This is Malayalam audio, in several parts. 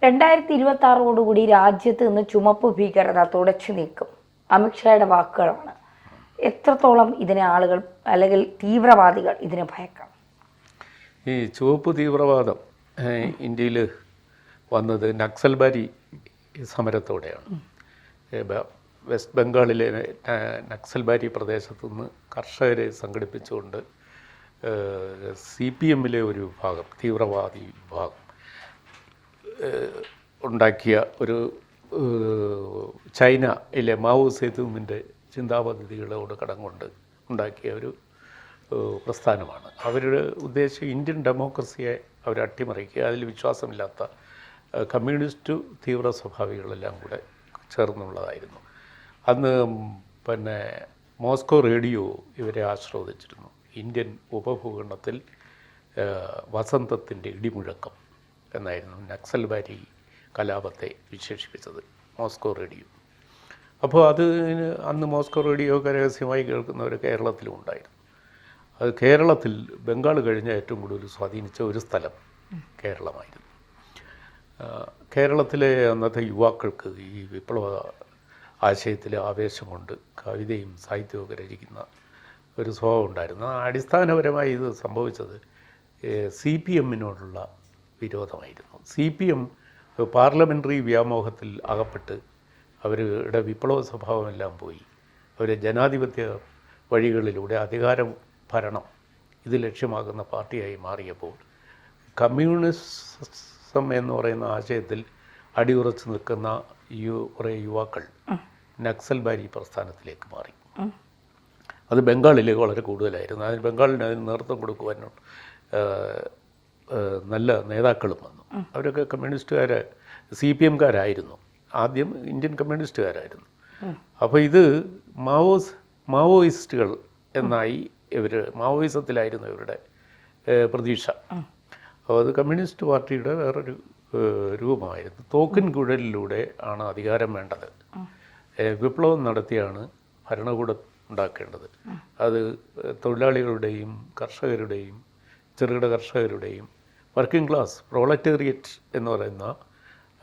2026 രാജ്യത്ത് നിന്ന് ചുമപ്പ് ഭീകരത തുടച്ചു നീക്കും. അമിത്ഷായുടെ വാക്കുകളാണ്. എത്രത്തോളം ഇതിനെ ആളുകൾ അല്ലെങ്കിൽ തീവ്രവാദികൾ ഇതിനെ ഭയക്കണം? ഈ ചുവപ്പ് തീവ്രവാദം ഇന്ത്യയിൽ വന്നത് നക്സൽബാരി സമരത്തോടെയാണ്. വെസ്റ്റ് ബംഗാളിലെ നക്സൽബാരി പ്രദേശത്തു നിന്ന് കർഷകരെ സംഘടിപ്പിച്ചുകൊണ്ട് CPM ഒരു വിഭാഗം, തീവ്രവാദി വിഭാഗം ഉണ്ടാക്കിയ ഒരു ചൈനയിലെ മാവോ സേതുവിൻ്റെ ചിന്താപദ്ധതികളോട് കടം കൊണ്ട് ഉണ്ടാക്കിയ ഒരു പ്രസ്ഥാനമാണ്. അവരുടെ ഉദ്ദേശം ഇന്ത്യൻ ഡെമോക്രസിയെ അവർ അട്ടിമറിക്കുക, അതിൽ വിശ്വാസമില്ലാത്ത കമ്മ്യൂണിസ്റ്റ് തീവ്ര സ്വഭാവികളെല്ലാം കൂടെ ചേർന്നുള്ളതായിരുന്നു. അന്ന് മോസ്കോ റേഡിയോ ഇവരെ ആശ്രവദിച്ചിരുന്നു. ഇന്ത്യൻ ഉപഭൂഖണ്ഡത്തിൽ വസന്തത്തിൻ്റെ ഇടിമുഴക്കം എന്നായിരുന്നു നക്സൽബാരി കലാപത്തെ വിശേഷിപ്പിച്ചത് മോസ്കോ റേഡിയോ. അപ്പോൾ അന്ന് മോസ്കോ റേഡിയോ രഹസ്യമായി കേൾക്കുന്നവർ കേരളത്തിലും ഉണ്ടായിരുന്നു. അത് കേരളത്തിൽ ബംഗാൾ കഴിഞ്ഞ ഏറ്റവും കൂടുതൽ സ്വാധീനിച്ച ഒരു സ്ഥലം കേരളമായിരുന്നു. കേരളത്തിലെ അന്നത്തെ യുവാക്കൾക്ക് ഈ വിപ്ലവ ആശയത്തിലെ ആവേശം കൊണ്ട് കവിതയും സാഹിത്യവും രചിക്കുന്ന ഒരു സ്വഭാവം ഉണ്ടായിരുന്നു. അടിസ്ഥാനപരമായി ഇത് സംഭവിച്ചത് CPMനോടുള്ള വിരോധമായിരുന്നു. CPM പാർലമെൻ്ററി വ്യാമോഹത്തിൽ അകപ്പെട്ട് അവരുടെ വിപ്ലവ സ്വഭാവമെല്ലാം പോയി അവർ ജനാധിപത്യ വഴികളിലൂടെ അധികാരം ഭരണം ഇത് ലക്ഷ്യമാക്കുന്ന പാർട്ടിയായി മാറിയപ്പോൾ കമ്മ്യൂണിസം എന്ന് പറയുന്ന ആശയത്തിൽ അടിയുറച്ച് നിൽക്കുന്ന കുറേ യുവാക്കൾ നക്സൽബാരി പ്രസ്ഥാനത്തിലേക്ക് മാറി. അത് ബംഗാളിലേക്ക് വളരെ കൂടുതലായിരുന്നു. അതിന് ബംഗാളിന് നേതൃത്വം കൊടുക്കുവാനും നല്ല നേതാക്കളും വന്നു. അവരൊക്കെ കമ്മ്യൂണിസ്റ്റുകാർ, CPMകാരായിരുന്നു. ആദ്യം ഇന്ത്യൻ കമ്മ്യൂണിസ്റ്റുകാരായിരുന്നു. അപ്പോൾ ഇത് മാവോയിസ്റ്റുകൾ എന്നായി. മാവോയിസത്തിലായിരുന്നു ഇവരുടെ പ്രതീക്ഷ. അപ്പോൾ അത് കമ്മ്യൂണിസ്റ്റ് പാർട്ടിയുടെ വേറൊരു രൂപമായിരുന്നു. തോക്കിൻ കുഴലിലൂടെ ആണ് അധികാരം വേണ്ടത്. വിപ്ലവം നടത്തിയാണ് ഭരണകൂടം ഉണ്ടാക്കേണ്ടത്. അത് തൊഴിലാളികളുടെയും കർഷകരുടെയും ചെറുകിട കർഷകരുടെയും വർക്കിംഗ് ക്ലാസ് പ്രോളറ്റേറിയറ്റ് എന്ന് പറയുന്ന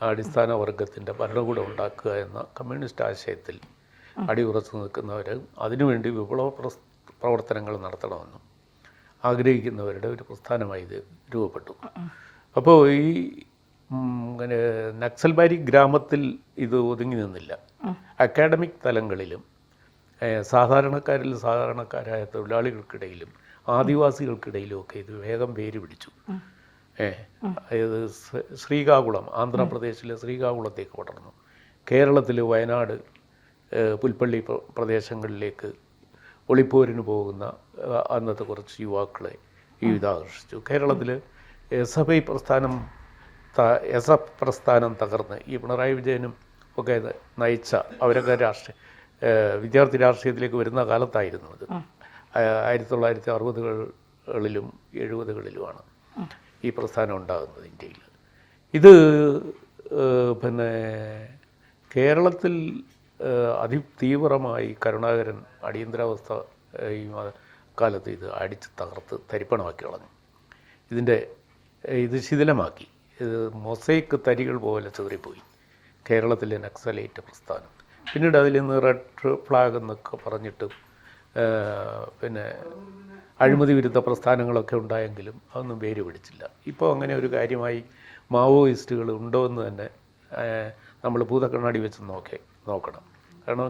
അടിസ്ഥാന വർഗത്തിൻ്റെ ഭരണകൂടം ഉണ്ടാക്കുക എന്ന കമ്മ്യൂണിസ്റ്റ് ആശയത്തിൽ അടിയുറച്ചു നിൽക്കുന്നവർ അതിനുവേണ്ടി വിപ്ലവ പ്രവർത്തനങ്ങൾ നടത്തണമെന്നും ആഗ്രഹിക്കുന്നവരുടെ ഒരു പ്രസ്ഥാനമായി ഇത് രൂപപ്പെട്ടു. അപ്പോൾ ഈ നക്സൽബാരി ഗ്രാമത്തിൽ ഇത് ഒതുങ്ങി നിന്നില്ല. അക്കാഡമിക് തലങ്ങളിലും സാധാരണക്കാരായ തൊഴിലാളികൾക്കിടയിലും ആദിവാസികൾക്കിടയിലും ഒക്കെ ഇത് വേഗം വേര് പിടിച്ചു. ഇത് ശ്രീകാകുളം, ആന്ധ്രാപ്രദേശിലെ ശ്രീകാകുളത്തേക്ക് പടർന്നു. കേരളത്തിൽ വയനാട്, പുൽപ്പള്ളി പ്രദേശങ്ങളിലേക്ക് ഒളിപ്പോരിന് പോകുന്ന അന്നത്തെ കുറച്ച് യുവാക്കളെ ഇതാകർഷിച്ചു. കേരളത്തിൽ SFI പ്രസ്ഥാനം തകർന്ന് ഈ പിണറായി വിജയനും ഒക്കെ നയിച്ച അവരൊക്കെ വിദ്യാർത്ഥി രാഷ്ട്രീയത്തിലേക്ക് വരുന്ന കാലത്തായിരുന്നു ഇത്. 1960കളിലും 70കളിലുമാണ് ഈ പ്രസ്ഥാനം ഉണ്ടാകുന്നത് ഇന്ത്യയിൽ. ഇത് കേരളത്തിൽ അതിതീവ്രമായി കരുണാകരൻ അടിയന്തരാവസ്ഥ ഈ കാലത്ത് ഇത് അടിച്ച് തകർത്ത് തരിപ്പണമാക്കി കളഞ്ഞു. ഇത് ശിഥിലമാക്കി. ഇത് മൊസൈക്ക് തരികൾ പോലെ ചിതറിപ്പോയി കേരളത്തിലെ നക്സലൈറ്റ് പ്രസ്ഥാനം. പിന്നീട് അതിൽ നിന്ന് റെഡ് ഫ്ലാഗ് എന്നൊക്കെ പറഞ്ഞിട്ട് അഴിമതി വിരുദ്ധ പ്രസ്ഥാനങ്ങളൊക്കെ ഉണ്ടായെങ്കിലും അതൊന്നും വേര് പിടിച്ചില്ല. ഇപ്പോൾ അങ്ങനെ ഒരു കാര്യമായി മാവോയിസ്റ്റുകൾ ഉണ്ടോ എന്ന് തന്നെ നമ്മൾ ഭൂതക്കണ്ണാടി വെച്ച് നോക്കണം. കാരണം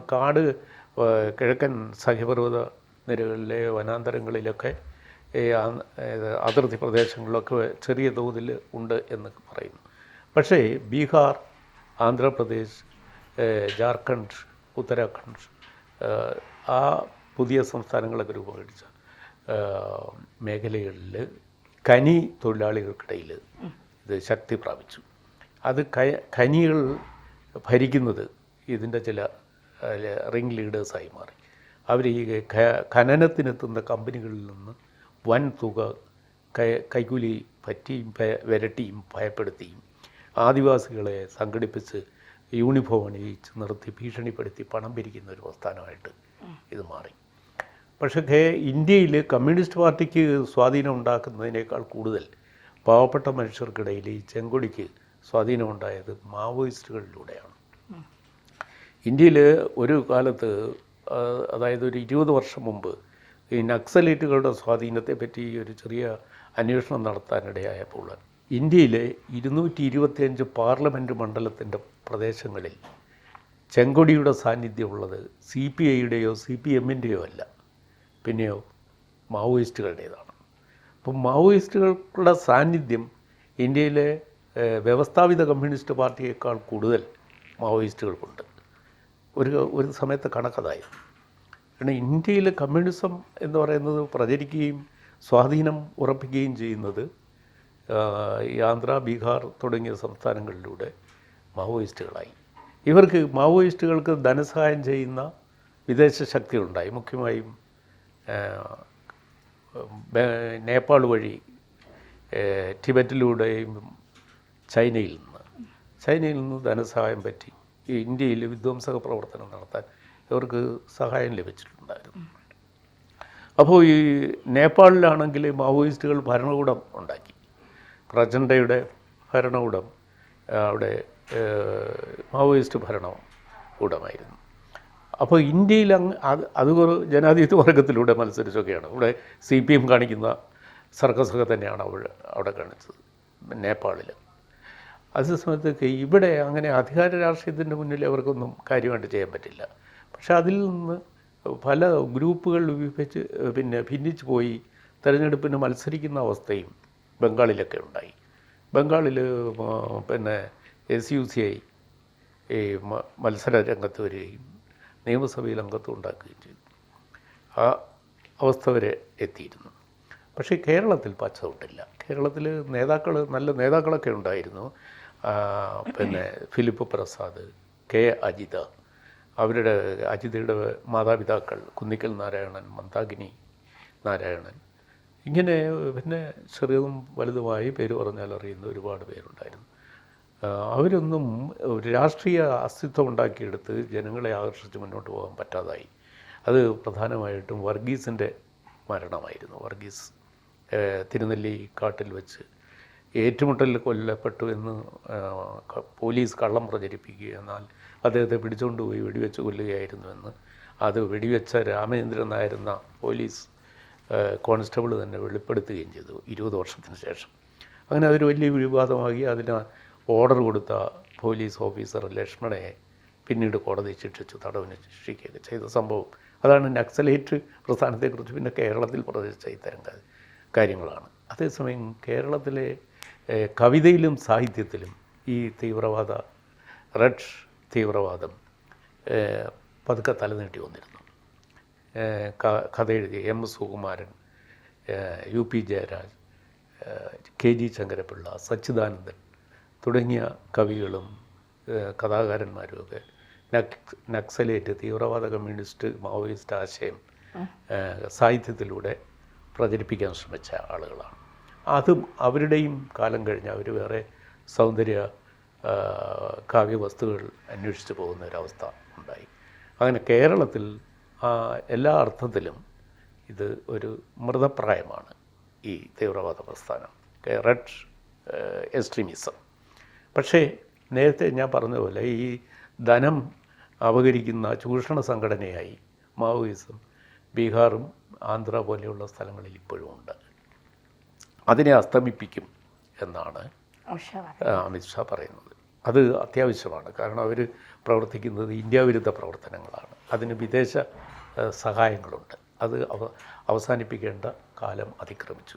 കിഴക്കൻ സഹ്യപർവ്വത നിരകളിലെ വനാന്തരങ്ങളിലൊക്കെ അതിർത്തി പ്രദേശങ്ങളിലൊക്കെ ചെറിയ തോതിൽ ഉണ്ട് എന്ന് പറയുന്നു. പക്ഷേ ബീഹാർ, ആന്ധ്രാപ്രദേശ്, ജാർഖണ്ഡ്, ഉത്തരാഖണ്ഡ് ആ പുതിയ സംസ്ഥാനങ്ങളൊക്കെ രൂപീകരിച്ച മേഖലകളിൽ ഖനി തൊഴിലാളികൾക്കിടയിൽ ഇത് ശക്തി പ്രാപിച്ചു. അത് ഖനികൾ ഭരിക്കുന്നത് ഇതിൻ്റെ ചില റിംഗ് ലീഡേഴ്സായി മാറി. അവർ ഈ ഖനനത്തിനെത്തുന്ന കമ്പനികളിൽ നിന്ന് വൻ തുക കൈക്കൂലി പറ്റിയും വിരട്ടിയും ഭയപ്പെടുത്തിയും ആദിവാസികളെ സംഘടിപ്പിച്ച് യൂണിഫോം അണിയിച്ച് നിർത്തി ഭീഷണിപ്പെടുത്തി പണം പിരിക്കുന്ന ഒരു പ്രസ്ഥാനമായിട്ട് ഇത് മാറി. പക്ഷേ ഇന്ത്യയിൽ കമ്മ്യൂണിസ്റ്റ് പാർട്ടിക്ക് സ്വാധീനം ഉണ്ടാക്കുന്നതിനേക്കാൾ കൂടുതൽ പാവപ്പെട്ട മനുഷ്യർക്കിടയിൽ ഈ ചെങ്കൊടിക്ക് സ്വാധീനമുണ്ടായത് മാവോയിസ്റ്റുകളിലൂടെയാണ്. ഇന്ത്യയിൽ ഒരു കാലത്ത്, അതായത് ഒരു 20 വർഷം മുമ്പ്, ഈ നക്സലൈറ്റുകളുടെ സ്വാധീനത്തെ പറ്റി ഒരു ചെറിയ അന്വേഷണം നടത്താനിടയായപ്പോൾ ഇന്ത്യയിലെ 225 പാർലമെൻറ്റ് മണ്ഡലത്തിൻ്റെ പ്രദേശങ്ങളിൽ ചെങ്കൊടിയുടെ സാന്നിധ്യമുള്ളത് CPIയുടെയോ CPMൻ്റെയോ അല്ല, പിന്നെയോ മാവോയിസ്റ്റുകളുടേതാണ്. അപ്പം മാവോയിസ്റ്റുകളുടെ സാന്നിധ്യം ഇന്ത്യയിലെ വ്യവസ്ഥാപിത കമ്മ്യൂണിസ്റ്റ് പാർട്ടിയേക്കാൾ കൂടുതൽ മാവോയിസ്റ്റുകൾക്കുണ്ട്. ഒരു സമയത്ത് കണക്കതായിരുന്നു. കാരണം ഇന്ത്യയിൽ കമ്മ്യൂണിസം എന്ന് പറയുന്നത് പ്രചരിക്കുകയും സ്വാധീനം ഉറപ്പിക്കുകയും ചെയ്യുന്നത് ഈ ആന്ധ്ര, ബീഹാർ തുടങ്ങിയ സംസ്ഥാനങ്ങളിലൂടെ മാവോയിസ്റ്റുകളായി. മാവോയിസ്റ്റുകൾക്ക് ധനസഹായം ചെയ്യുന്ന വിദേശ ശക്തികളുണ്ടായി. മുഖ്യമായും നേപ്പാൾ വഴി, ടിബറ്റിലൂടെയും ചൈനയിൽ നിന്ന് ധനസഹായം പറ്റി ഈ ഇന്ത്യയിൽ വിധ്വംസക പ്രവർത്തനം നടത്താൻ ഇവർക്ക് സഹായം ലഭിച്ചിട്ടുണ്ടായിരുന്നു. അപ്പോൾ ഈ നേപ്പാളിലാണെങ്കിൽ മാവോയിസ്റ്റുകൾ ഭരണകൂടം ഉണ്ടാക്കി. പ്രചണ്ഡയുടെ ഭരണകൂടം അവിടെ മാവോയിസ്റ്റ് ഭരണകൂടമായിരുന്നു. അപ്പോൾ ഇന്ത്യയിൽ അത് ജനാധിപത്യ വർഗത്തിലൂടെ മത്സരിച്ചൊക്കെയാണ്. ഇവിടെ CPM കാണിക്കുന്ന സർക്കസൊക്കെ തന്നെയാണ് അവിടെ കാണിച്ചത് നേപ്പാളിൽ. അതേസമയത്തൊക്കെ ഇവിടെ അങ്ങനെ അധികാര രാഷ്ട്രീയത്തിൻ്റെ മുന്നിൽ അവർക്കൊന്നും കാര്യമായിട്ട് ചെയ്യാൻ പറ്റില്ല. പക്ഷെ അതിൽ നിന്ന് പല ഗ്രൂപ്പുകൾ ഭിന്നിച്ചു പോയി തെരഞ്ഞെടുപ്പിന് മത്സരിക്കുന്ന അവസ്ഥയും ബംഗാളിലൊക്കെ ഉണ്ടായി. ബംഗാളിൽ SUCI ഈ മത്സര രംഗത്ത് വരികയും നിയമസഭയിൽ അംഗത്വം ഉണ്ടാക്കുകയും ചെയ്തു. ആ അവസ്ഥ വരെ എത്തിയിരുന്നു. പക്ഷേ കേരളത്തിൽ പച്ചതൊട്ടില്ല. കേരളത്തിൽ നല്ല നേതാക്കളൊക്കെ ഉണ്ടായിരുന്നു. Philip Prasad, K. അജിത, അജിതയുടെ മാതാപിതാക്കൾ കുന്നിക്കൽ നാരായണൻ, മന്ദാകിനി നാരായണൻ, ഇങ്ങനെ ചെറുതും വലുതുമായി പേര് പറഞ്ഞാൽ അറിയുന്ന ഒരുപാട് പേരുണ്ടായിരുന്നു. അവരൊന്നും രാഷ്ട്രീയ അസ്തിത്വം ഉണ്ടാക്കിയെടുത്ത് ജനങ്ങളെ ആകർഷിച്ച് മുന്നോട്ട് പോകാൻ പറ്റാതായി. അത് പ്രധാനമായിട്ടും വർഗീസിൻ്റെ മരണമായിരുന്നു. വർഗീസ് തിരുനെല്ലി കാട്ടിൽ വെച്ച് ഏറ്റുമുട്ടലിൽ കൊല്ലപ്പെട്ടു എന്ന് പോലീസ് കള്ളം പ്രചരിപ്പിക്കുക, എന്നാൽ അദ്ദേഹത്തെ പിടിച്ചുകൊണ്ടുപോയി വെടിവെച്ച് കൊല്ലുകയായിരുന്നുവെന്ന് അത് വെടിവെച്ച രാമചന്ദ്രൻ നായരെന്ന പോലീസ് കോൺസ്റ്റബിൾ തന്നെ വെളിപ്പെടുത്തുകയും ചെയ്തു 20 വർഷത്തിന് ശേഷം. അങ്ങനെ അതൊരു വലിയ വിവാദമാക്കി. അതിന് ഓർഡർ കൊടുത്ത പോലീസ് ഓഫീസർ ലക്ഷ്മണയെ പിന്നീട് കോടതി ശിക്ഷിച്ചു, തടവിന് ശിക്ഷിക്കുകയൊക്കെ ചെയ്ത സംഭവം. അതാണ് നക്സലേറ്റ് പ്രസ്ഥാനത്തെക്കുറിച്ച് പിന്നെ കേരളത്തിൽ പ്രചരിച്ച ഇത്തരം കാര്യങ്ങളാണ്. അതേസമയം കേരളത്തിലെ കവിതയിലും സാഹിത്യത്തിലും ഈ റെഡ് തീവ്രവാദം പതുക്കെ തലനീട്ടി വന്നിരുന്നു. കഥ എഴുതിയ M. Sukumaran, UP Jayaraj, KG Sankara Pillai, Sachidanandan തുടങ്ങിയ കവികളും കഥാകാരന്മാരുമൊക്കെ നക്സലേറ്റ്, തീവ്രവാദ, കമ്മ്യൂണിസ്റ്റ്, മാവോയിസ്റ്റ് ആശയം സാഹിത്യത്തിലൂടെ പ്രചരിപ്പിക്കാൻ ശ്രമിച്ച ആളുകളാണ്. അതും അവരുടെയും കാലം കഴിഞ്ഞ് അവർ വേറെ സൗന്ദര്യ കാവ്യവസ്തുക്കൾ അന്വേഷിച്ച് പോകുന്ന ഒരവസ്ഥ ഉണ്ടായി. അങ്ങനെ കേരളത്തിൽ എല്ലാ അർത്ഥത്തിലും ഇത് ഒരു മൃതപ്രായമാണ് ഈ തീവ്രവാദ പ്രസ്ഥാനം, റെഡ് എക്സ്ട്രീമിസം. പക്ഷേ നേരത്തെ ഞാൻ പറഞ്ഞതുപോലെ ഈ ധനം അപഹരിക്കുന്ന ചൂഷണ സംഘടനയായി മാവോയിസം ബീഹാറും ആന്ധ്ര പോലെയുള്ള സ്ഥലങ്ങളിൽ ഇപ്പോഴും ഉണ്ട്. അതിനെ അസ്തമിപ്പിക്കും എന്നാണ് അമിത്ഷാ പറയുന്നത്. അത് അത്യാവശ്യമാണ്. കാരണം അവർ പ്രവർത്തിക്കുന്നത് ഇന്ത്യാവിരുദ്ധ പ്രവർത്തനങ്ങളാണ്. അതിന് വിദേശ സഹായങ്ങളുണ്ട്. അത് അവസാനിപ്പിക്കേണ്ട കാലം അതിക്രമിച്ചു.